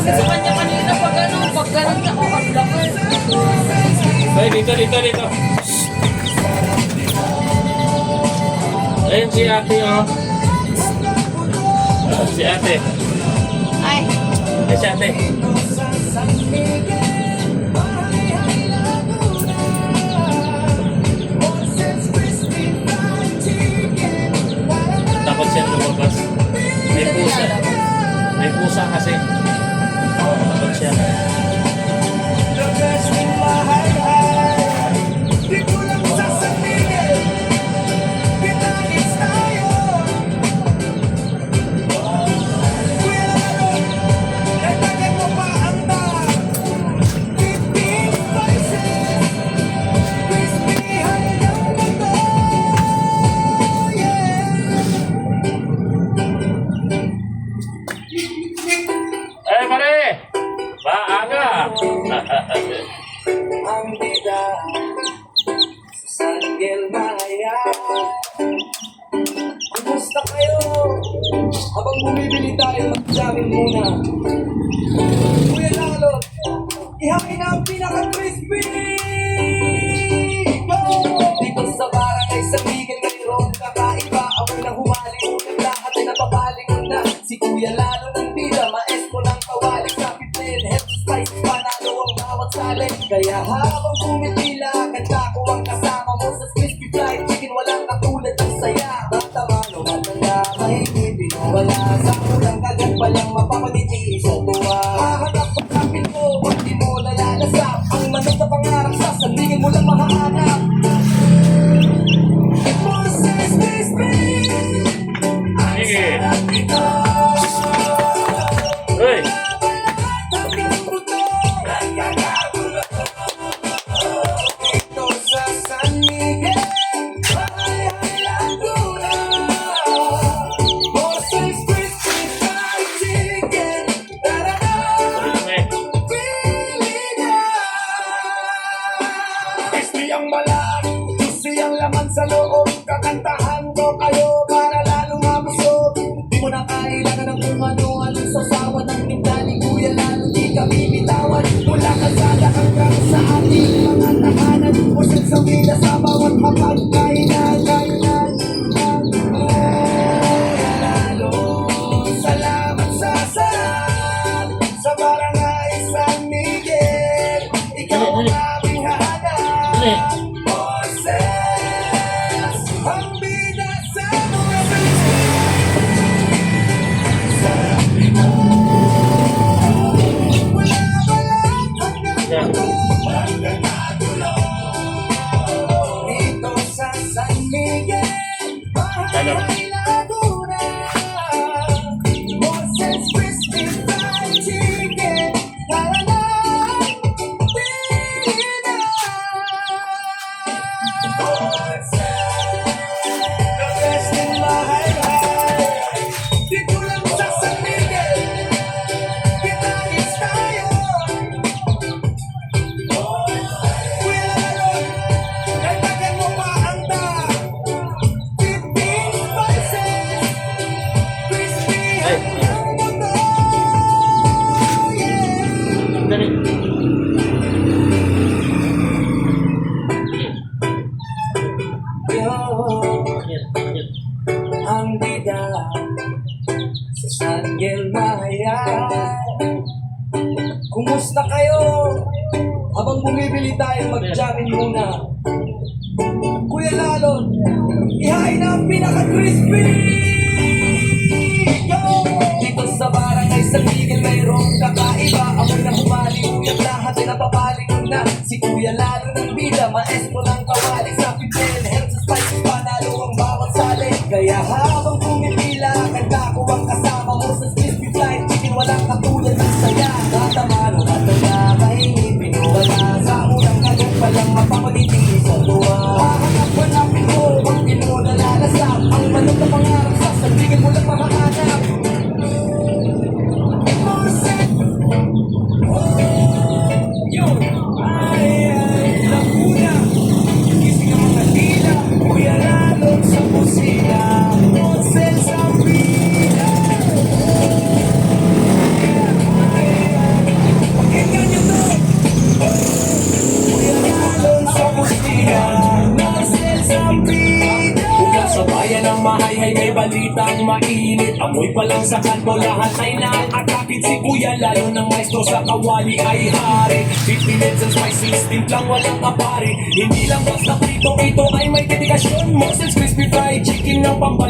sabi ko sa kanya kanina, pag ganun ako, ang laki. Ay, dito. Ayun si ate, oh. Si ate. Ay, Ay, si ate. Takot siya lumabas. May pusa. May pusa kasi. Takot siya. Eh, pare! Maaga! Ang bida sa San Maya. Kumusta kayo? Habang bumibili tayo, magjamin muna. Kuya Lalo, ihain ang pinaka-crispy! Go! Dito sa barangay San Miguel, mayroong kakaiba. Amoy na humali, unang lahat ay napabalik ko na. Si Kuya Lalo ng bida, maestro ng kawalik. Sa pitin, head spice, panalo ang bawat salik. Kaya habang pumipila, kanta ko ang kasama mo sa crispy fried chicken. Walang katulad ng saya. Matamano, matanda, mahigit, wala sa ulang agad palang mapapagiti sa tuwa. Hahanap ang kapil mo, pag di mo nalalasap. Ang manok na pangarap sa sandigin mo lang mahahanap. Moses Crispy, ang Sige. sarap ito. Uy! Ito sa San Miguel, ay Laguna. Moses Crispy fried chicken. Tara na, Uy! pili na. Crispy ang balat, juicy ang laman sa loob. Kakantahan ko kayo para lalo mabusog. Di mo na kailangan ng kung ano-ano sa sawa ng tinda ni Kuya Lalo. Di kami bitawan mula kalsada hanggang sa ating mga tahanan. Pusag sa vida sa bawat mapagkainan. Kuya Lalo, salamat sa sarap sa barangay San Miguel. Ikaw ang aming hahanap. Uy! Moses, ang bida sa mga crispy. Sarap nito. Wala balat hanggang dulo. Dito sa San Miguel, bahay Laguna. Moses Crispy fried chicken. Tara na, pili na. The best in Mahaylay. Dito lang sa San Miguel, kita-kits tayo. Kuya Lalo, dagdagan mo pa ang ta. 15 spices, crispy hanggang mundo. Yeah. Dali. Yo, Ayan. ang bida sa San Maya. Kumusta kayo? Habang bumibili tayo, magjamin muna. Kuya Lalo, ihain ang pinaka-crispy! Go! Dito sa barangay San Miguel, mayroong kakaiba. Amoy na humali, uyang lahat ay napabalik ko na. Si Kuya Lalo ng bida, maestro ng kawali. Sa pitin, herbs and spices, panalo ang bawat salik. Kaya habang pumipila, kanta ko ang kasama mo sa crispy fried chicken. Walang katulad ng saya. Matamano, matanda, mahingit, pinuwala. Sa unang agad palang mapapagiti sa tuwa. Hanapin mo, pag di mo nalalasap. Ang manok na pangarap sa sandigin mo lang mahahanap. Moses, yun. balitang mainit. Amoy pa lang sa kanto, lahat ay naakakit. Si Kuya lalo ng maestro sa kawali ay hari. 50 minutes and spices, timplang walang kapari. Hindi lang basta prito, ito ay may dedikasyon. Moses crispy fried chicken ng pambalik.